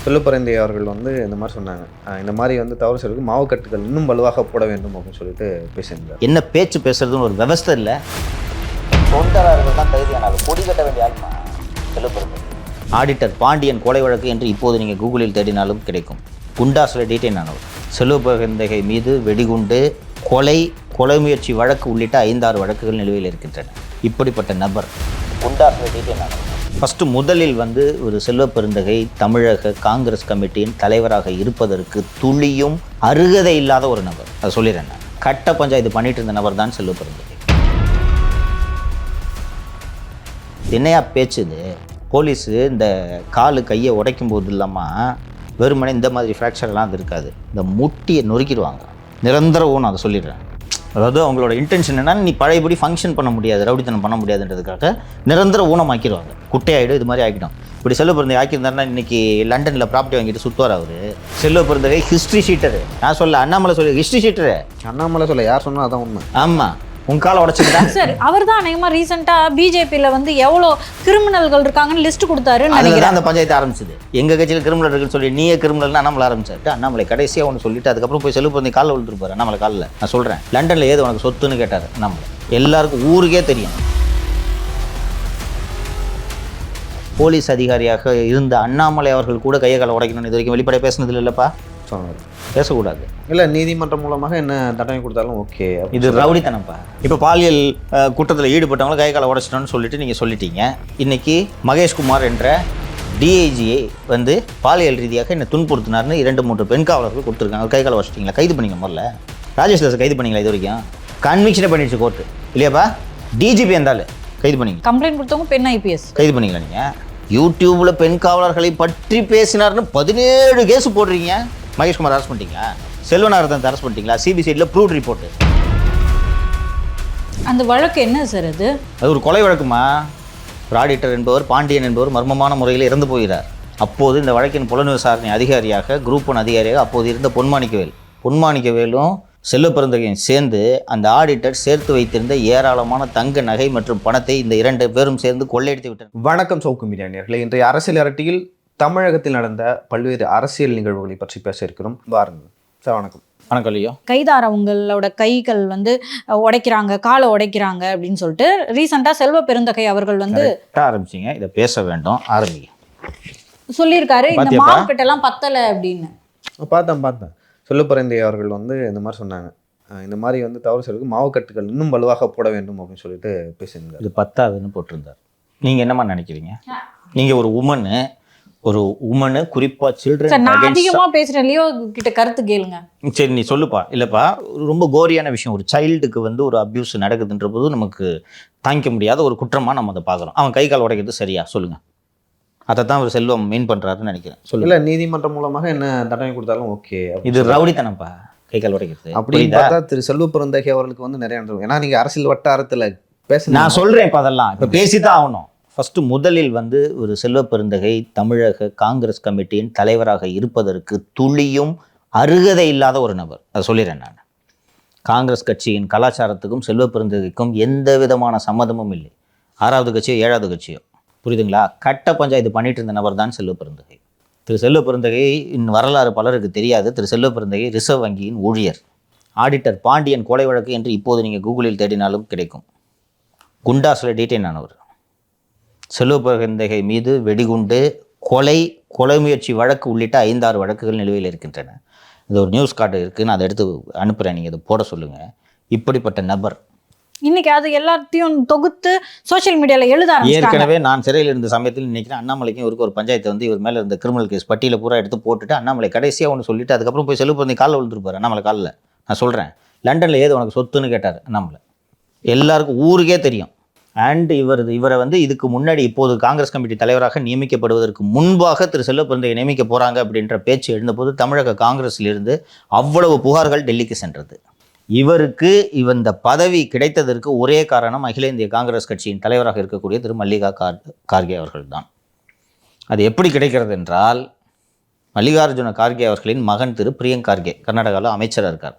செல்வப்பிரந்தை அவர்கள் வந்து இந்த மாதிரி சொன்னாங்க. இந்த மாதிரி வந்து தவறு செய்வதற்கு மாவுக்கட்டுகள் இன்னும் வலுவாக போட வேண்டும் அப்படின்னு சொல்லிட்டு பேசியிருந்தார். என்ன பேச்சு பேசுறதுன்னு ஒரு விவஸ்தை இல்லை. தொண்டரார்கள் தான் கைதியானாலும் கொடி கட்ட வேண்டிய ஆளுமா செல்வப்பிரந்தை. ஆடிட்டர் பாண்டியன் கொலை வழக்கு என்று இப்போது நீங்கள் கூகுளில் தேடினாலும் கிடைக்கும். குண்டாஸில் டீட்டெயின் ஆனவர். செல்வப்பிரந்தை மீது வெடிகுண்டு, கொலை முயற்சி வழக்கு உள்ளிட்ட 5-6 வழக்குகள் நிலுவையில் இருக்கின்றன. இப்படிப்பட்ட நபர் குண்டாஸில் டீட்டெயின் ஆனவர். ஃபஸ்ட்டு முதலில் வந்து ஒரு செல்வப்பெருந்தகை தமிழக காங்கிரஸ் கமிட்டியின் தலைவராக இருப்பதற்கு துளியும் அருகதை இல்லாத ஒரு நபர். அதை சொல்லிடுறேன். நான் கட்ட பஞ்சாயத்து பண்ணிட்டு இருந்த நபர் தான் செல்வப்பெருந்தகை. என்னையா பேச்சுது? போலீஸு இந்த காலு கையை உடைக்கும் போது இல்லாமல் வெறுமனே இந்த மாதிரி ஃப்ராக்சர்லாம் அது இருக்காது. இந்த முட்டியை நொறுக்கிடுவாங்க. நிரந்தர ஊனம். அதை சொல்லிடுறேன். அதாவது அவங்களோட இன்டென்ஷன் என்னன்னா, நீ பழையபடி ஃபங்க்ஷன் பண்ண முடியாது, ரவுடித்தனம் பண்ண முடியாதுன்றதுக்காக நிரந்தர ஊனமாக்கிடுவாங்க. குட்டையாயிடும், இது மாதிரி ஆகிடும். இப்படி செல்வப்பிரந்தை ஆக்கியிருந்தாருன்னா இன்றைக்கி லண்டனில் ப்ராப்பர்ட்டி வாங்கிட்டு சுற்றுவார் அவர். செல்வப்பிரந்தை ஹிஸ்ட்ரி ஷீட்டரு. நான் சொல்ல, அண்ணாமலை சொல்லி ஹிஸ்ட்ரி ஷீட்டரு. அண்ணாமலை சொல்ல யார் சொன்னால் அதான் உண்மை. ஆமாம், உன் காலை உடச்சிக்கிட்டா சார். அவர் தான் அநேகமாக ரீசெண்டாக பிஜேபியில் வந்து எவ்வளோ கிரிமினல்கள் இருக்காங்கன்னு லிஸ்ட் கொடுத்தாருன்னு நினைக்கிறேன். அந்த பஞ்சாயத்து ஆரம்பிச்சது. எங்கள் கட்சியில் கிரிமினல் இருக்குன்னு சொல்லி நீயே கிரிமினல்னு அண்ணாமலை ஆரம்பிச்சாரு. அண்ணாமலை கடைசியாக ஒன்று சொல்லிட்டு அதுக்கப்புறம் போய் செல்வப்பிரந்தை காலில் விழுந்துருப்பாரு. அண்ணாமலை காலில். நான் சொல்கிறேன், லண்டனில் ஏது உனக்கு சொத்துன்னு கேட்டார் அண்ணாமலை. எல்லாருக்கும் ஊருக்கே தெரியும். போலீஸ் அதிகாரியாக இருந்த அண்ணாமலை அவர்கள் கூட கையை காலை உடைக்கணும்னு இது வரைக்கும் வெளிப்படை பேசுனது இல்லைப்பா. சொன்னார். பேசக்கூடாது. இல்லை, நீதிமன்றம் மூலமாக என்ன தண்டனை கொடுத்தாலும் ஓகே. இது ரவுடித்தனப்பா. இப்போ பாலியல் குற்றத்தில் ஈடுபட்டவங்களை கை காலை உடைச்சிட்டோன்னு சொல்லிட்டு நீங்கள் சொல்லிட்டீங்க. இன்றைக்கி மகேஷ்குமார் என்ற டிஐஜியை வந்து பாலியல் ரீதியாக என்னை துன்புறுத்தினார்னு 2-3 பெண் காவலர்கள் கொடுத்துருக்காங்க. கை காலை உடைச்சிட்டிங்களா? கைது பண்ணிங்க. முதல்ல ராஜேஷ் தாஸை கைது பண்ணிங்களா? இது வரைக்கும் கன்விக்ஷனே பண்ணிடுச்சு கோர்ட்டு இல்லையாப்பா. டிஜிபி இருந்தாலும் கைது பண்ணிங்க. கம்ப்ளைண்ட் கொடுத்தவங்க பெண் ஐபிஎஸ் கைது பண்ணிங்களா? நீங்கள் யூடியூப்பில் பெண் காவலர்களை பற்றி பேசினார்னு 17 கேஸ் போடுறீங்க. மகேஷ்குமார் அரெஸ்ட் பண்ணிட்டீங்க. செல்வநாரதன் அரெஸ்ட் பண்ணிட்டீங்களா? சிபிசிஐடியில் ப்ரூவ் ரிப்போர்ட்டு. அந்த வழக்கு என்ன சார்? அது ஒரு கொலை வழக்குமா? ஒரு ஆடிட்டர் என்பவர் பாண்டியன் என்பவர் மர்மமான முறையில் இறந்து போகிறார். அப்போது இந்த வழக்கின் புலன் விசாரணை அதிகாரியாக குரூப் 1 அதிகாரியாக அப்போது இருந்த பொன்மாணிக்கவேலும் செல்வப்பிரந்தையும் சேர்ந்து அந்த ஆடிட்டர் சேர்த்து வைத்திருந்த ஏராளமான தங்க நகை மற்றும் பணத்தை இந்த 2 பேரும் சேர்ந்து கொள்ளையடித்து விட்டனர். வணக்கம் சவுக்கு மீடியா நேயர்களே. இன்றைய அரசியல் அரட்டியில் தமிழகத்தில் நடந்த பல்வேறு அரசியல் நிகழ்வுகளை பற்றி பேச இருக்கிறோம். பாருங்கள் சார். வணக்கம். வணக்கம் ஐயோ. கைதாரவங்களோட கைகள் வந்து உடைக்கிறாங்க, காலை உடைக்கிறாங்க அப்படின்னு சொல்லிட்டு ரீசெண்டாக செல்வப்பெருந்தகை அவர்கள் வந்து ஆரம்பிச்சிங்க. இதை பேச வேண்டும், ஆரம்பிங்க சொல்லியிருக்காரு. இந்த மாவுக்கட்டெல்லாம் பத்தலை அப்படின்னு. பார்த்தேன். செல்வப்பிரந்தை அவர்கள் வந்து இந்த மாதிரி சொன்னாங்க. இந்த மாதிரி வந்து தவறு செய்வதற்கு மாவுக்கட்டுகள் இன்னும் வலுவாக போட வேண்டும் அப்படின்னு சொல்லிட்டு பேசியிருந்தார். இது 10ஆவதுன்னு போட்டிருந்தார். நீங்கள் என்னம்மா நினைக்கிறீங்க? நீங்கள் ஒரு உமனு குறிப்பாக சில்ட்ரன் அதிகமாக பேசுகிறேன். லியோ கிட்ட கருத்து கேளுங்க. சரி, நீ சொல்லுப்பா. இல்லைப்பா, ரொம்ப கோரியான விஷயம். ஒரு சைல்டுக்கு வந்து ஒரு அப்யூஸ் நடக்குதுன்ற போது நமக்கு தாங்கிக்க முடியாத ஒரு குற்றமாக நம்ம அதை பார்க்குறோம். அவன் கை கால் உடைக்கிறது சரியா? சொல்லுங்கள். அதை தான் ஒரு செல்வம் மீன் பண்ணுறாருன்னு நினைக்கிறேன். சொல்லுங்க. இல்லை, நீதிமன்றம் மூலமாக என்ன தண்டனை கொடுத்தாலும் ஓகே. இது ரவுடித்தனப்பா, கை கால் உடைக்கிறது. அப்படின்னு பார்த்தா திரு செல்வப்பிரந்தகை அவர்களுக்கு வந்து நிறைய நடக்கும். ஏன்னா நீங்கள் அரசியல் வட்டாரத்தில் பேச நான் சொல்கிறேன். இப்போ அதெல்லாம் இப்போ பேசி தான் ஆகணும். ஃபஸ்ட்டு முதலில் வந்து ஒரு செல்வப்பெருந்தகை தமிழக காங்கிரஸ் கமிட்டியின் தலைவராக இருப்பதற்கு துளியும் அருகதை இல்லாத ஒரு நபர். அதை சொல்லிடுறேன். நான் காங்கிரஸ் கட்சியின் கலாச்சாரத்துக்கும் செல்வப்பெருந்தகைக்கும் எந்த விதமான சம்மதமும் இல்லை. 6வது கட்சியோ 7வது கட்சியோ, புரியுதுங்களா? கட்ட பஞ்சாயத்து பண்ணிட்டு இருந்த நபர் தான் செல்வப்பெருந்தகை. திரு செல்வப்பெருந்தகை வரலாறு பலருக்கு தெரியாது. திரு செல்வப்பெருந்தகை ரிசர்வ் வங்கியின் ஊழியர். ஆடிட்டர் பாண்டியன் கொலை வழக்கு என்று இப்போது நீங்கள் கூகுளில் தேடினாலும் கிடைக்கும். குண்டாஸில் டீட்டெயின் ஆனவர். செல்வப்பிரந்தை மீது வெடிகுண்டு, கொலை முயற்சி வழக்கு உள்ளிட்ட 5-6 வழக்குகள் நிலுவையில் இருக்கின்றன. இது ஒரு நியூஸ் கார்டு இருக்குது, நான் அதை எடுத்து அனுப்புகிறேன். நீங்கள் அதை போட சொல்லுங்கள். இப்படிப்பட்ட நபர் இன்னைக்கு அது எல்லாத்தையும் தொகுத்து சோஷியல் மீடியாவில் எழுத ஆரம்பிச்சாங்க. ஏற்கனவே நான் சிறையில் இருந்த சமயத்தில் நினைக்கிறேன் அண்ணாமலைக்கும் இவருக்கு ஒரு பஞ்சாயத்து வந்து இவர் மேலே இருந்த கிரிமினல் கேஸ் பட்டியலை பூரா எடுத்து போட்டுட்டு அண்ணாமலை கடைசியாக ஒன்று சொல்லிட்டு அதுக்கப்புறம் போய் செல்வப்பிரந்தை காலில் விழுந்துருப்பார். அண்ணாமலை காலில். நான் சொல்கிறேன், லண்டனில் ஏது உனக்கு சொத்துன்னு கேட்டார் அண்ணாமலை. எல்லாருக்கும் ஊருக்கே தெரியும். அண்ட் இவரை வந்து இதுக்கு முன்னாடி இப்போது காங்கிரஸ் கமிட்டி தலைவராக நியமிக்கப்படுவதற்கு முன்பாக திரு செல்வப்பிரந்தையை நியமிக்க போகிறாங்க அப்படின்ற பேச்சு எழுந்தபோது தமிழக காங்கிரஸிலிருந்து அவ்வளவு புகார்கள் டெல்லிக்கு சென்றது. இவருக்கு இந்த பதவி கிடைத்ததற்கு ஒரே காரணம் அகில இந்திய காங்கிரஸ் கட்சியின் தலைவராக இருக்கக்கூடிய திரு மல்லிகா கார்கே அவர்கள் தான். அது எப்படி கிடைக்கிறது என்றால், மல்லிகார்ஜுன கார்கே அவர்களின் மகன் திரு பிரியங்க் கார்கே கர்நாடகாவில் அமைச்சராக இருக்கார்.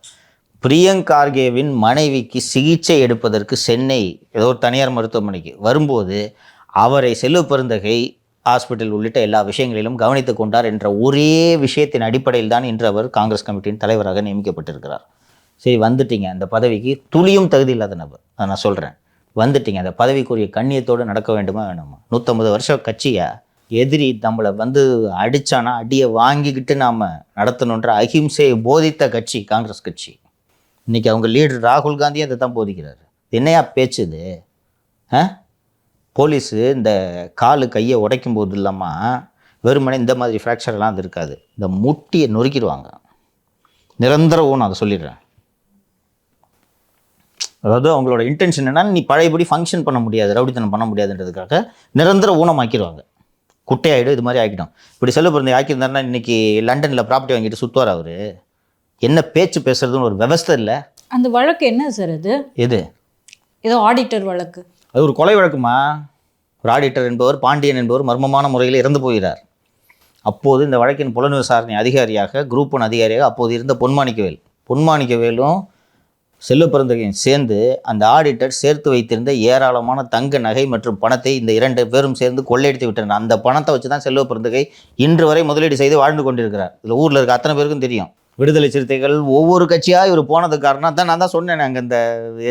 பிரியங்க் கார்கேவின் மனைவிக்கு சிகிச்சை எடுப்பதற்கு சென்னை ஏதோ ஒரு தனியார் மருத்துவமனைக்கு வரும்போது அவரை செல்வப்பெருந்தகை ஹாஸ்பிட்டல் உள்ளிட்ட எல்லா விஷயங்களிலும் கவனித்து கொண்டார் என்ற ஒரே விஷயத்தின் அடிப்படையில் தான் இன்று அவர் காங்கிரஸ் கமிட்டியின் தலைவராக நியமிக்கப்பட்டிருக்கிறார். சரி, வந்துட்டீங்க அந்த பதவிக்கு, துளியும் தகுதி இல்லாத நபர், அதை நான் சொல்கிறேன். வந்துட்டீங்க, அந்த பதவிக்குரிய கண்ணியத்தோடு நடக்க வேண்டுமா வேணுமா? 150 வருஷம் கட்சியை எதிரி நம்மளை வந்து அடித்தானா அடியை வாங்கிக்கிட்டு நாம் நடத்தணுன்ற அஹிம்சையை போதித்த கட்சி காங்கிரஸ் கட்சி. இன்றைக்கி அவங்க லீடர் ராகுல் காந்தியும் அதை தான் போதிக்கிறாரு. என்னையா பேச்சு இது? போலீஸு இந்த காலு கையை உடைக்கும் போது இல்லாமல் வெறுமனே இந்த மாதிரி ஃப்ராக்சர்லாம் அது இருக்காது, இந்த முட்டியை நொறுக்கிடுவாங்க. நிரந்தர ஊனம், அதை சொல்லிடுறேன். அதாவது அவங்களோட இன்டென்ஷன் என்னன்னா, நீ பழையபடி ஃபங்க்ஷன் பண்ண முடியாது, ரவுடித்தனம் பண்ண முடியாதுன்றதுக்காக நிரந்தர ஊனம் ஆக்கிடுவாங்க. குட்டையாயிடும், இது மாதிரி ஆக்கிடும். இப்படி செல்வ பிறந்தை ஆக்கியிருந்தாருன்னா இன்றைக்கி லண்டனில் ப்ராப்பர்ட்டி வாங்கிட்டு சுற்றுவார் அவர். என்ன பேச்சு பேசுறதுன்னு ஒரு விவஸ்தை இல்லை. அந்த வழக்கு என்ன சார் அது? எது? ஏதோ ஆடிட்டர் வழக்கு. அது ஒரு கொலை வழக்குமா? ஒரு ஆடிட்டர் என்பவர், பாண்டியன் என்பவர் மர்மமான முறையில் இறந்து போகிறார். அப்போது இந்த வழக்கின் புலன் விசாரணை அதிகாரியாக, குரூப் 1 அதிகாரியாக அப்போது இருந்த பொன்மாணிக்கவேலும் செல்வ பிறந்தகையும் சேர்ந்து அந்த ஆடிட்டர் சேர்த்து வைத்திருந்த ஏராளமான தங்க நகை மற்றும் பணத்தை இந்த 2 பேரும் சேர்ந்து கொள்ளையடித்து விட்டனர். அந்த பணத்தை வச்சு தான் செல்வ பிறந்தகை இன்று வரை முதலீடு செய்து வாழ்ந்து கொண்டிருக்கிறார். இதில் ஊரில் இருக்க அத்தனை பேருக்கும் தெரியும். விடுதலை சிறுத்தைகள் ஒவ்வொரு கட்சியாக இவர் போனதுக்கு காரணம் தான் நான் தான் சொன்னேன். அங்கே இந்த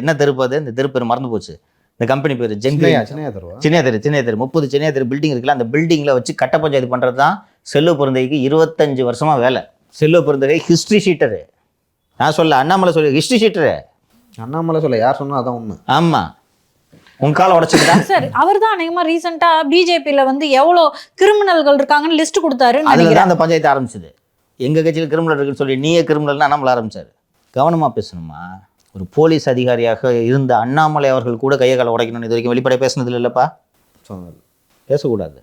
என்ன தெருப்பு, அது இந்த தெரு பேர் மறந்து போச்சு, இந்த கம்பெனி பேர் சின்னையா தெரு 30 சின்னையா தெரு பில்டிங் இருக்குல்ல, அந்த பில்டிங்கில் வச்சு கட்ட பஞ்சாயத்து பண்ணுறது தான் செல்வ பிறந்தகைக்கு 25 வருஷமாக வேலை. செல்வ பிறந்தகை ஹிஸ்ட்ரி ஷீட்டரு. நான் சொல்ல, அண்ணாமலை சொல்ல ஹிஸ்ட்ரி ஷீட்டரு. அண்ணாமலை சொல்ல, யார் சொன்னா அதான் உண்மை. ஆமாம், உங்க காலை உடச்சிக்கிட்டா சார். அவர் தான் அநேகமாக ரீசெண்டாக பிஜேபியில் வந்து எவ்வளோ கிரிமினல்கள் இருக்காங்கன்னு லிஸ்ட் கொடுத்தாரு. அதில் தான் அந்த பஞ்சாயத்து ஆரம்பிச்சது. எங்கள் கட்சியில் கிரிமினல் இருக்குன்னு சொல்லி நீயே கிரிமினல்னு அண்ணாமலை ஆரம்பித்தார். கவனமாக பேசணுமா? ஒரு போலீஸ் அதிகாரியாக இருந்த அண்ணாமலை அவர்கள் கூட கையை காலை உடைக்கணும்னு இது வரைக்கும் வெளிப்படையாக பேசுனது இல்லைப்பா. பேசக்கூடாது.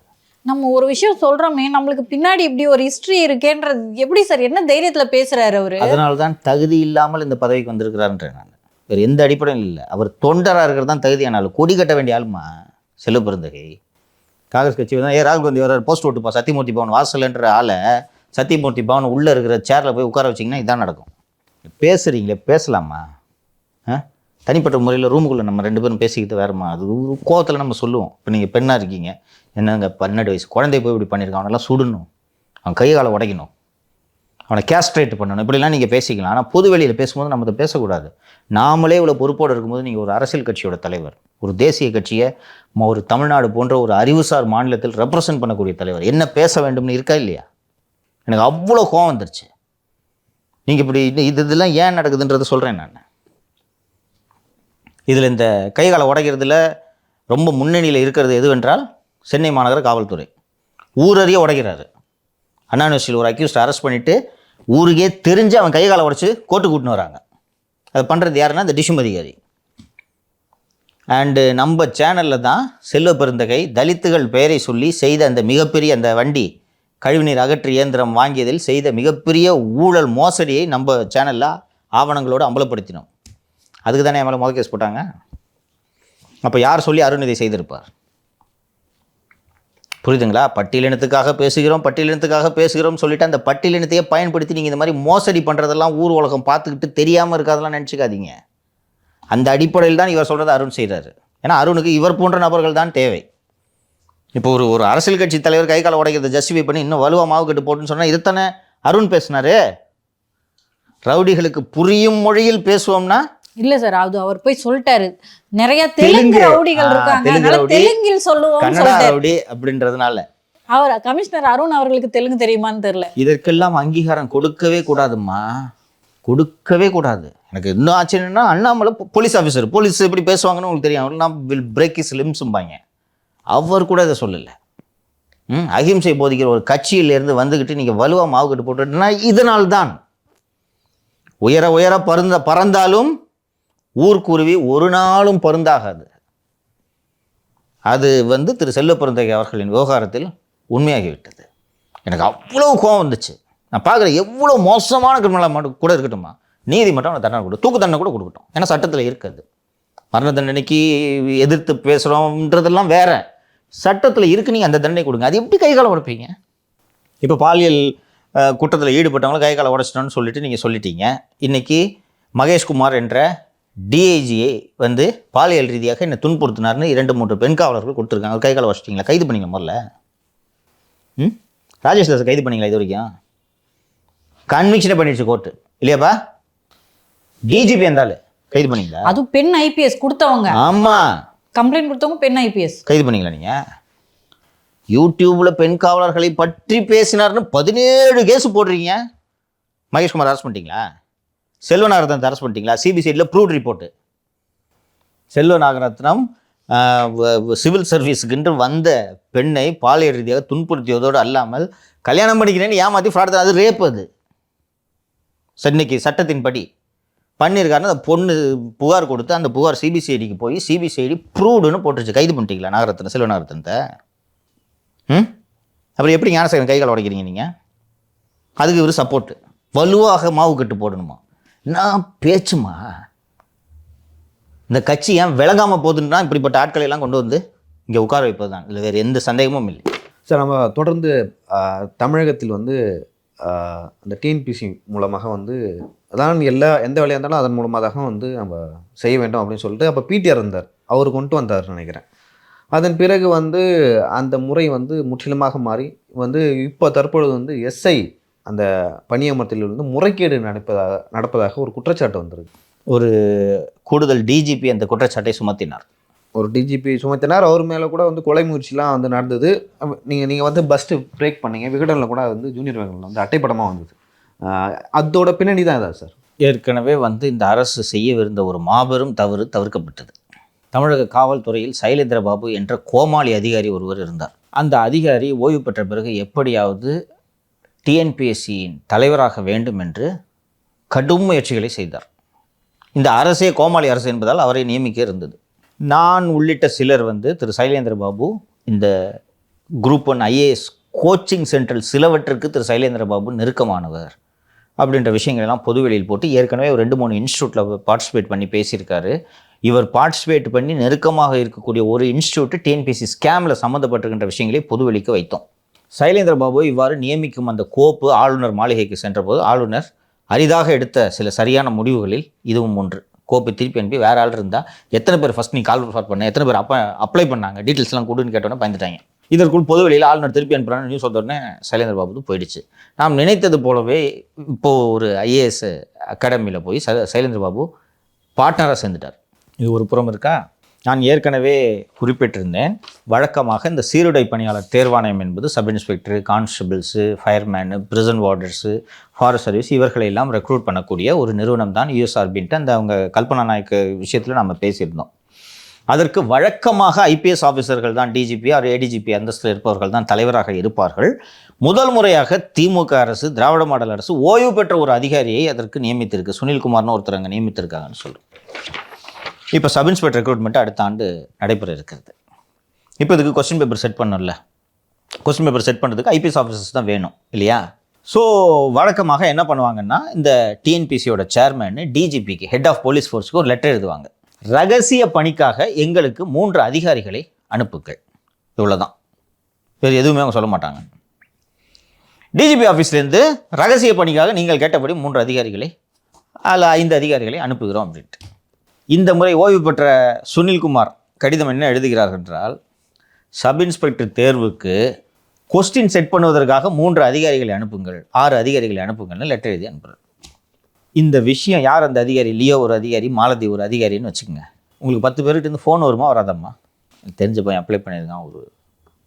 நம்ம ஒரு விஷயம் சொல்கிறோமே, நம்மளுக்கு பின்னாடி இப்படி ஒரு ஹிஸ்ட்ரி இருக்கேன்றது எப்படி சார், என்ன தைரியத்தில் பேசுகிறாரு அவர்? அதனால தான் தகுதி இல்லாமல் இந்த பதவிக்கு வந்திருக்கிறாருன்றேன் நான். வேறு எந்த அடிப்படையும் இல்லை. அவர் தொண்டராக இருக்கிறது தான் தகுதியானாலும் கொடி கட்ட வேண்டிய ஆளுமா செல்வ பிறந்தகை. காங்கிரஸ் கட்சி தான் ராகுல் காந்தி வர போஸ்ட் ஓட்டுப்பா சத்தியமூர்த்தி பவன் வாசல்ன்ற ஆளை சத்தியமூர்த்தி பவன் உள்ளே இருக்கிற சேரில் போய் உட்கார வச்சிங்கன்னா இதான் நடக்கும். பேசுகிறீங்களே, பேசலாமா? தனிப்பட்ட முறையில் ரூமுக்குள்ளே நம்ம 2 பேரும் பேசிக்கிட்டு வேறுமா, அது கோவத்தில் நம்ம சொல்லுவோம். இப்போ நீங்கள் பெண்ணாக இருக்கீங்க, என்னங்க 12 வயசு குழந்தைய போய் இப்படி பண்ணியிருக்கான், அவனெல்லாம் சுடணும், அவன் கை காலை உடைக்கணும், அவனை கேஸ்ட்ரேட் பண்ணணும், இப்படிலாம் நீங்கள் பேசிக்கலாம். ஆனால் பொது வெளியில் பேசும்போது நம்ம அதை பேசக்கூடாது. நாமளே இவ்வளோ பொறுப்போடு இருக்கும்போது நீங்கள் ஒரு அரசியல் கட்சியோட தலைவர், ஒரு தேசிய கட்சியை ஒரு தமிழ்நாடு போன்ற ஒரு அறிவுசார் மாநிலத்தில் ரெப்ரசன்ட் பண்ணக்கூடிய தலைவர், என்ன பேச வேண்டும்னு இருக்கா இல்லையா? எனக்கு அவ்வளோ கோவம் வந்துருச்சு. நீங்கள் இப்படி இதெல்லாம் ஏன் நடக்குதுன்றதை சொல்கிறேன் நான். இதில் இந்த கைகாலை உடைக்கிறதுல ரொம்ப முன்னணியில் இருக்கிறது எதுவென்றால் சென்னை மாநகர காவல்துறை. ஊரறிய உடைக்கிறாரு. அண்ணா யூனிவர்சிட்டியில் ஒரு அக்யூஸ்ட் அரெஸ்ட் பண்ணிவிட்டு ஊருக்கே தெரிஞ்சு அவன் கைகாலை உடைச்சி கோர்ட்டு கூட்டின்னு வராங்க. அது பண்ணுறது யாருன்னா இந்த டிஷும் அதிகாரி. அண்டு நம்ம சேனலில் தான் செல்வ பெருந்தகை தலித்துகள் பெயரை சொல்லி செய்த அந்த மிகப்பெரிய அந்த வண்டி கழிவுநீர் அகற்று இயந்திரம் வாங்கியதில் செய்த மிகப்பெரிய ஊழல் மோசடியை நம்ம சேனலில் ஆவணங்களோடு அம்பலப்படுத்தினோம். அதுக்கு தானே மேலே முதல் கேஸ் போட்டாங்க. அப்போ யார் சொல்லி அருண் இதை செய்திருப்பார்? புரியுதுங்களா? பட்டியலினத்துக்காக பேசுகிறோம் சொல்லிட்டு அந்த பட்டியலினத்தையே பயன்படுத்தி நீங்கள் இந்த மாதிரி மோசடி பண்ணுறதெல்லாம் ஊர் உலகம் பார்த்துக்கிட்டு தெரியாமல் இருக்காதெல்லாம் நினச்சிக்காதீங்க. அந்த அடிப்படையில் தான் இவர் சொல்கிறத அருண் செய்கிறாரு. ஏன்னா அருணுக்கு இவர் போன்ற நபர்கள் தான் தேவை. இப்போ ஒரு அரசியல் கட்சி தலைவர் கை காலை உடைக்கிறத ஜஸ்டிஃபை பண்ணி இன்னும் வலுவாக மாவு கட்டு போட்டுன்னு சொன்னால் இதைத்தானே அருண் பேசினாரு. ரவுடிகளுக்கு புரியும் மொழியில் பேசுவோம்னா இல்ல சார், அது அவர் போய் சொல்லிட்டாரு. நிறைய தெலுங்கு ரவுடிகள் இருக்காங்க, தெலுங்கில் சொல்லுவோம் கன்னடா ரவுடி அப்படின்றதுனால. அவர் கமிஷனர் அருண் அவர்களுக்கு தெலுங்கு தெரியுமான்னு தெரியல. இதற்கெல்லாம் அங்கீகாரம் கொடுக்கவே கூடாதும்மா, கொடுக்கவே கூடாது. எனக்கு இன்னும் ஆச்சரியம்னா அண்ணாமலை போலீஸ் ஆஃபீஸர், போலீஸ் எப்படி பேசுவாங்கன்னு உங்களுக்கு தெரியும். நான் வில் பிரேக் இஸ் லிம்ஸும்பாங்க. அவர் கூட இதை சொல்லலை. அகிம்சை போதிக்கிற ஒரு கட்சியிலேருந்து வந்துக்கிட்டு நீங்கள் வலுவாக மாவு கட்டு போட்டுட்டுனா இதனால்தான் உயர உயர பறந்தாலும் ஊர்க்குருவி ஒரு நாளும் பருந்தாகாது. அது திரு செல்வ பெருந்தகை அவர்களின் விவகாரத்தில் உண்மையாகிவிட்டது. எனக்கு அவ்வளோ கோவம் வந்துச்சு. நான் பார்க்குறேன் எவ்வளோ மோசமான கிரிமினலாக மட்டும் கூட இருக்கட்டுமா, நீதிமன்றம் அவனை தண்டனை கொடுக்கும், தூக்கு தண்டனை கூட கொடுக்கட்டும். ஏன்னா சட்டத்தில் இருக்காது. மரண தண்டனைக்கு எதிர்த்து பேசுகிறோம்ன்றதெல்லாம் வேற, சட்டத்தில் இருக்கு. நீங்கள் அந்த தண்டனை கொடுங்க. அது எப்படி கைகாலை உடைப்பீங்க? இப்போ பாலியல் குற்றத்தில் ஈடுபட்டவங்களை கைகாலை உடைச்சிட்டோன்னு சொல்லிட்டு நீங்கள் சொல்லிட்டீங்க. இன்றைக்கி மகேஷ்குமார் என்ற டிஐஜியை பாலியல் ரீதியாக என்னை துன்புறுத்தினார்னு 2-3 பெண் காவலர்கள் கொடுத்துருக்காங்க. கைகாலை உடைச்சிட்டிங்களா? கைது பண்ணிங்களா? முதல்ல ராஜேஷ் தாஸ் கைது பண்ணீங்களா இது வரைக்கும்? கன்விக்ஷனே பண்ணிடுச்சு கோர்ட்டு இல்லையாப்பா? டிஜிபி இருந்தாலும் கைது பண்ணீங்களா? அதுவும் பெண் ஐபிஎஸ் கொடுத்தவங்க, ஆமாம், கம்ப்ளைண்ட் கொடுத்தவங்க பெண் ஐபிஎஸ். கைது பண்ணீங்களா நீங்கள்? யூடியூப்ல பெண் காவலர்களை பற்றி பேசினார்னு 17 கேஸ் போடுறீங்க. மகேஷ்குமார் அரெஸ்ட் பண்ணிட்டீங்களா? செல்வ நாகரத்னத்தை அரெஸ்ட் பண்ணிட்டீங்களா? சிபிசிஐடியில் ப்ரூவ்ட் ரிப்போர்ட்டு. செல்வ நாகரத்னம் சிவில் சர்வீஸுக்குன்று வந்த பெண்ணை பாலியல் ரீதியாக துன்புறுத்தியதோடு அல்லாமல் கல்யாணம் பண்ணிக்கிறேன்னு ஏமாற்றி ஃப்ராட், அது ரேப். அது இன்னைக்கு சட்டத்தின்படி பண்ணியிருக்காருன்னு அந்த பொண்ணு புகார் கொடுத்து அந்த புகார் சிபிசிஐடிக்கு போய் சிபிசிஐடி ப்ரூவ்டுன்னு போட்டுருச்சு. கைது பண்ணிட்டீங்களா நாகரத்ன, செல்வ நாகரத்னத்தை? அப்புறம் எப்படி ஞானசேகரன் கைகால் உடைக்கிறீங்க நீங்கள்? அதுக்கு இவர் சப்போர்ட்டு. வலுவாக மாவு கட்டு போடணுமா? நான் பேச்சுமா? இந்த கட்சி ஏன் விளங்காமல் போகுதுன்னா இப்படிப்பட்ட ஆட்களை எல்லாம் கொண்டு வந்து இங்கே உட்கார வைப்பது தான், இல்லை வேறு எந்த சந்தேகமும் இல்லை. சார், நம்ம தொடர்ந்து தமிழகத்தில் வந்து அந்த டிஎன்பிசி மூலமாக வந்து அதான் எந்த வேலையாக இருந்தாலும் அதன் மூலமாக வந்து நம்ம செய்ய வேண்டும் அப்படின்னு சொல்லிட்டு அப்போ பிடிஆர் இருந்தார், அவர் கொண்டு வந்தார் நினைக்கிறேன். அதன் பிறகு வந்து அந்த முறை வந்து முற்றிலுமாக மாறி வந்து இப்போ தற்பொழுது வந்து எஸ்ஐ அந்த பணியமர்த்தலில் வந்து முறைகேடு நடப்பதாக ஒரு குற்றச்சாட்டு வந்திருக்கு. ஒரு கூடுதல் டிஜிபி அந்த குற்றச்சாட்டை சுமத்தினார். ஒரு டிஜிபி சுமத்தினார். அவர் மேலே கூட வந்து கொலை முயற்சிலாம் வந்து நடந்தது. நீங்கள் வந்து பஸ்ட்டு பிரேக் பண்ணீங்க, விகடனில் கூட வந்து ஜூனியர் வேகனில் வந்து அட்டைப்படமாக வந்தது. அதோட பின்னணி தான் இதான் சார். ஏற்கனவே வந்து இந்த அரசு செய்யவிருந்த ஒரு மாபெரும் தவறு தவிர்க்கப்பட்டது. தமிழக காவல்துறையில் சைலேந்திர பாபு என்ற கோமாளி அதிகாரி ஒருவர் இருந்தார். அந்த அதிகாரி ஓய்வு பெற்ற பிறகு எப்படியாவது டிஎன்பிஎஸ்சியின் தலைவராக வேண்டும் என்று கடும் முயற்சிகளை செய்தார். இந்த அரசே கோமாளி அரசு என்பதால் அவரை நியமிக்க இருந்தது. நான் உள்ளிட்ட சிலர் வந்து திரு சைலேந்திர பாபு இந்த குரூப் 1 ஐஏஎஸ் கோச்சிங் சென்டரில் சிலவற்றிற்கு திரு சைலேந்திர பாபு நெருக்கமானவர் அப்படின்ற விஷயங்களெல்லாம் பொதுவெளியில் போட்டு ஏற்கனவே ஒரு 2-3 இன்ஸ்டியூட்டில் பார்ட்டிசிபேட் பண்ணி பேசியிருக்காரு. இவர் பார்ட்டிசிபேட் பண்ணி நெருக்கமாக இருக்கக்கூடிய ஒரு இன்ஸ்டியூட்டு டிஎன்பிஎஸ்சி ஸ்கேமில் சம்மந்தப்பட்டிருக்கின்ற விஷயங்களை பொதுவெளிக்கு வைத்தோம். சைலேந்திர பாபு இவ்வாறு நியமிக்கும் அந்த கோப்பு ஆளுநர் மாளிகைக்கு சென்றபோது ஆளுநர் அரிதாக எடுத்த சில சரியான முடிவுகளில் இதுவும் ஒன்று. கோப்பை திருப்பி அனுப்பி வேறு ஆள் இருந்தால் எத்தனை பேர் ஃபஸ்ட் நீ கால் ரெஃபர் பண்ண, எத்தனை பேர் அப்ளை பண்ணாங்க, டீட்டெயில்ஸ்லாம் கொடுன்னு கேட்டோன்னே பயந்துட்டாங்க. இதற்குள் பொதுவெளியில் ஆளுநர் திருப்பி அனுப்புகிறான்னு நியூஸ் வந்தோடனே சைலேந்திர பாபு போயிடுச்சு. நாம் நினைத்தது போலவே இப்போது ஒரு ஐஏஎஸ் அகாடமியில் போய் சைலேந்திர பாபு பார்ட்னராக சேர்ந்துட்டார். இது ஒரு புறம் இருக்கா. நான் ஏற்கனவே குறிப்பிட்டிருந்தேன், வழக்கமாக இந்த சீருடை பணியாளர் தேர்வாணையம் என்பது sub inspector, constables, fireman, prison warders, forest service இவர்களெல்லாம் ரெக்ரூட் பண்ணக்கூடிய ஒரு நிறுவனம் தான் யூஎஸ்ஆர்பின்ட்டு அந்த அவங்க கல்பனா நாயக் விஷயத்தில் நம்ம பேசியிருந்தோம். அதற்கு வழக்கமாக ஐபிஎஸ் ஆஃபீஸர்கள் தான் டிஜிபி ஆர் ஏடிஜிபி அந்தஸ்தில் இருப்பவர்கள் தான் தலைவராக இருப்பார்கள். முதல் முறையாக திமுக அரசு, திராவிட மாடல் அரசு ஓய்வு பெற்ற ஒரு அதிகாரியை அதற்கு நியமித்திருக்கு. சுனில்குமார்னு ஒருத்தர் அங்கே நியமித்திருக்காங்கன்னு சொல்கிறோம். இப்போ சப் இன்ஸ்பெக்டர் ரெக்ரூட்மெண்ட் அடுத்த ஆண்டு நடைபெற இருக்கிறது. இப்போ இதுக்கு கொஸ்டின் பேப்பர் செட் பண்ணல. கொஸ்டின் பேப்பர் செட் பண்ணுறதுக்கு ஐபிஎஸ் ஆஃபீஸர்ஸ் தான் வேணும் இல்லையா? ஸோ வழக்கமாக என்ன பண்ணுவாங்கன்னா, இந்த டிஎன்பிசியோட சேர்மேன் டிஜிபிக்கு, ஹெட் ஆஃப் போலீஸ் ஃபோர்ஸுக்கு ஒரு லெட்டர் எழுதுவாங்க. ரகசிய பணிக்காக எங்களுக்கு 3 அதிகாரிகளை அனுப்புங்கள், இவ்வளோதான், வேறு எதுவுமே அவங்க சொல்ல மாட்டாங்க. டிஜிபி ஆஃபீஸ்லேருந்து ரகசிய பணிக்காக நீங்கள் கேட்டபடி 3 அதிகாரிகளை அதில் 5 அதிகாரிகளை அனுப்புகிறோம் அப்படின்ட்டு. இந்த முறை ஓய்வு பெற்ற சுனில்குமார் கடிதம் என்ன எழுதுகிறார் என்றால், சப் இன்ஸ்பெக்டர் தேர்வுக்கு கொஸ்டின் செட் பண்ணுவதற்காக 3 அதிகாரிகளை அனுப்புங்கள், 6 அதிகாரிகளை அனுப்புங்கள்னு லெட்டர் எழுதி அனுப்புகிறார். இந்த விஷயம் யார் அந்த அதிகாரி? லியோ ஒரு அதிகாரி, மாலதி ஒரு அதிகாரின்னு வச்சுக்கோங்க. உங்களுக்கு 10 பேர்கிட்ட ஃபோன் வருமா வராதம்மா? தெரிஞ்ச பையன் அப்ளை பண்ணியிருக்கான், ஒரு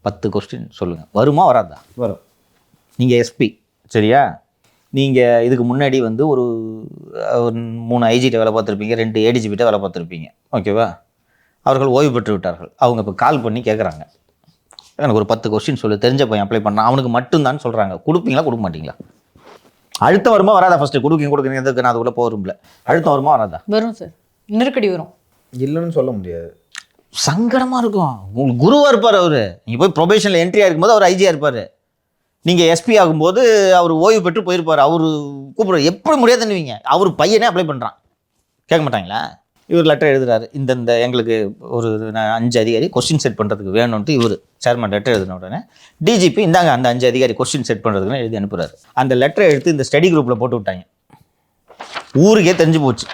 10 கொஸ்டின் சொல்லுங்கள், வருமா வராதா? வரும். நீங்கள் எஸ்பி சரியா? நீங்கள் இதுக்கு முன்னாடி வந்து ஒரு 3 ஐஜிட்ட வேலை பார்த்துருப்பீங்க, 2 ஏடிஜிபிட்ட வேலை பார்த்துருப்பீங்க, ஓகேவா? அவர்கள் ஓய்வு பெற்று விட்டார்கள். அவங்க இப்போ கால் பண்ணி கேட்குறாங்க, எனக்கு ஒரு 10 கொஸ்டின் சொல்லு, தெரிஞ்ச பையன் அப்ளை பண்ணான், அவனுக்கு மட்டும்தான் சொல்கிறாங்க. கொடுப்பீங்களா கொடுக்க மாட்டீங்களா? அழுத்தம் வருமா வராதா? ஃபஸ்ட்டு கொடுக்குறீங்க எதுக்கு நான் அதுக்குள்ளே போகிறோம்ல, அழுத்தம் வருமா வராதா? வரும் சார், நெருக்கடி வரும். இல்லைன்னு சொல்ல முடியாது, சங்கடமாக இருக்கும். உங்களுக்கு குருவாக இருப்பார் அவர். நீங்கள் போய் ப்ரொபேஷனில் என்ட்ரியாக இருக்கும்போது அவர் ஐஜியாக இருப்பார். நீங்கள் எஸ்பி ஆகும்போது அவர் ஓய்வு பெற்று போயிருப்பார். அவர் கூப்பிட்ற எப்படி முடியாதுன்னுவீங்க. அவர் பையனே அப்ளை பண்ணுறான், கேட்க மாட்டாங்களா? இவர் லெட்டர் எழுதுறாரு, இந்த எங்களுக்கு ஒரு 5 அதிகாரி கொஸ்டின் செட் பண்ணுறதுக்கு வேணும்ன்ட்டு இவர் சேர்மன் லெட்டர் எழுதின உடனே டிஜிபி இந்தாங்க அந்த 5 அதிகாரி கொஸ்டின் செட் பண்ணுறதுக்குன்னு எழுதி அனுப்புகிறாரு. அந்த லெட்டரை எடுத்து இந்த ஸ்டடி குரூப்பில் போட்டு விட்டாங்க. ஊருக்கே தெரிஞ்சு போச்சு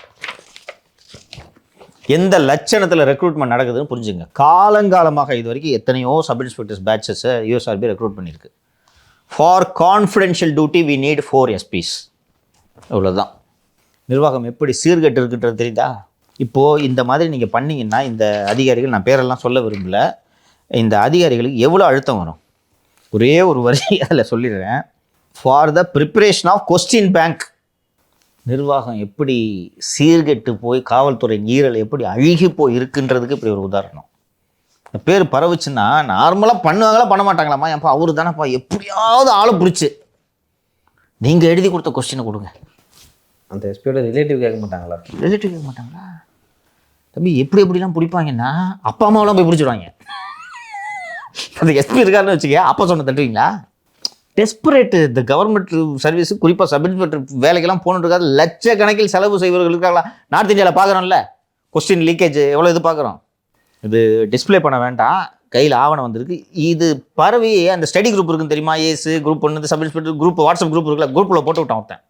எந்த லட்சணத்தில் ரெக்ரூட்மெண்ட் நடக்குதுன்னு புரிஞ்சுங்க. காலங்காலமாக இது வரைக்கும் எத்தனையோ சப் இன்ஸ்பெக்டர்ஸ் பேட்சஸை யூஎஸ்ஆர்பி ரெக்ரூட் பண்ணியிருக்கு. For confidential duty we need 4 SPs. அவ்வளோதான். நிர்வாகம் எப்படி சீர்கெட்டு இருக்குன்றது தெரியுதா? இப்போது இந்த மாதிரி நீங்கள் பண்ணீங்கன்னா இந்த அதிகாரிகள், நான் பேரெல்லாம் சொல்ல விரும்பல, இந்த அதிகாரிகளுக்கு எவ்வளோ அழுத்தம் வரும்? ஒரே ஒரு வரி அதில் சொல்லிடுறேன். For the preparation of question bank. நிர்வாகம் எப்படி சீர்கெட்டு போய் காவல்துறை ஈரல் எப்படி அழுகி போய் இருக்குன்றதுக்கு இப்படி ஒரு உதாரணம். இந்த பேர் பரவுச்சுன்னா நார்மலாக பண்ணுவாங்களா பண்ண மாட்டாங்களாம்மா? ஏன்ப்பா அவரு தானேப்பா, எப்படியாவது ஆளை பிடிச்சி நீங்கள் எழுதி கொடுத்த கொஸ்டினை கொடுங்க. அந்த எஸ்பியோட ரிலேட்டிவ் கேட்க மாட்டாங்களா? ரிலேட்டிவ் கேட்க மாட்டாங்களா? தம்பி எப்படிலாம் பிடிப்பாங்கன்னா அப்பா அம்மாவெல்லாம் போய் பிடிச்சிடுவாங்க. அந்த எஸ்பி இருக்காருன்னு வச்சுக்க, அப்பா சொன்ன தட்டுவீங்களா? டெஸ்பரேட்டு. இந்த கவர்மெண்ட் சர்வீஸ், குறிப்பாக சப் இன்ஸ்பெக்டர் வேலைக்கெல்லாம் போகணுன்றதுக்காக லட்சக்கணக்கில் செலவு செய்வர்கள் இருக்காங்களா? நார்த் இந்தியாவில் பார்க்குறோம்ல, கொஸ்டின் லீக்கேஜ் எவ்வளோ இது பார்க்குறோம். இது டிஸ்பிளே பண்ண வேண்டாம், கையில் ஆவணம் வந்திருக்கு. இது பரவி அந்த ஸ்டடி குரூப் இருக்குன்னு தெரியுமா? ஏஸ் குரூப் ஒன்று, sub inspector group, WhatsApp group இருக்குல்ல, குரூப்பில் போட்டு விட்டான் ஒருத்தன்.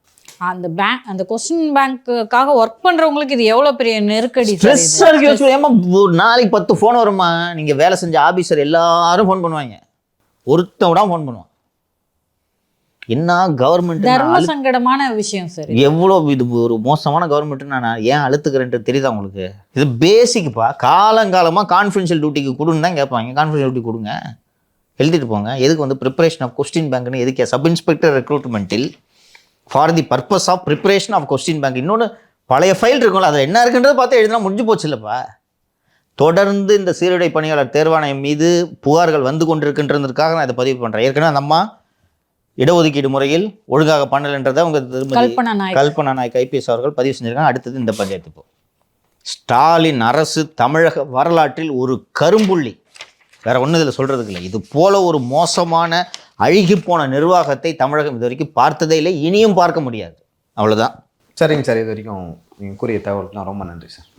அந்த கொஸ்டின் பேங்க்குக்காக ஒர்க் பண்றவங்களுக்கு இது எவ்வளவு பெரிய நெருக்கடி. ஏமா ஒரு நாளைக்கு 10 ஃபோன் வருமா? நீங்கள் வேலை செஞ்ச ஆபீசர் எல்லாரும் ஃபோன் பண்ணுவாங்க, ஒருத்தன் விடாம ஃபோன் பண்ணுவான். என்ன கவர்மெண்ட் தர்ம சங்கடமான விஷயம் சார். எவ்வளோ இது ஒரு மோசமான கவர்மெண்ட்டு நான் ஏன் அழுத்துக்கிறேன்ட்டு தெரியுதா உங்களுக்கு? இது பேசிக்ப்பா. காலங்காலமாக கான்ஃபிடென்ஷியல் டியூட்டிக்கு கொடுன்னு தான் கேட்பாங்க. கான்ஃபிடென்ஷியல் டியூட்டி கொடுங்க, எழுதிட்டு போங்க. எதுக்கு வந்து ப்ரிப்பரேஷன் ஆஃப் கொஸ்டின் பேங்க்னு எதுக்கு? சப் இன்ஸ்பெக்டர் ரெக்ரூட்மெண்ட்டில் for the purpose of preparation of question bank. இன்னொன்று பழைய ஃபைல் இருக்கும்ல, அதில் என்ன இருக்குன்றதை பார்த்து எழுதினா முடிஞ்சு போச்சு இல்லைப்பா. தொடர்ந்து இந்த சீருடை பணியாளர் தேர்வாணையம் மீது புகார்கள் வந்து கொண்டிருக்கின்றதுக்காக நான் இதை பதிவு பண்ணுறேன். ஏற்கனவே அந்த அம்மா இடஒதுக்கீடு முறையில் ஒழுங்காக பண்ணலைன்றதை அவங்க கல்பனா நாயக் IPS அவர்கள் பதிவு செஞ்சிருக்காங்க. அடுத்தது இந்த பஞ்சாயத்து. இப்போ ஸ்டாலின் அரசு தமிழக வரலாற்றில் ஒரு கரும்புள்ளி, வேற ஒன்றும் இதில் சொல்கிறதுக்கு இல்லை. இது போல ஒரு மோசமான அழுகி போன நிர்வாகத்தை தமிழகம் இது வரைக்கும் பார்த்ததே இல்லை, இனியும் பார்க்க முடியாது. அவ்வளோதான். சரிங்க சார், இது வரைக்கும் நீங்கள் கூறிய தகவலுக்குலாம் ரொம்ப நன்றி சார்.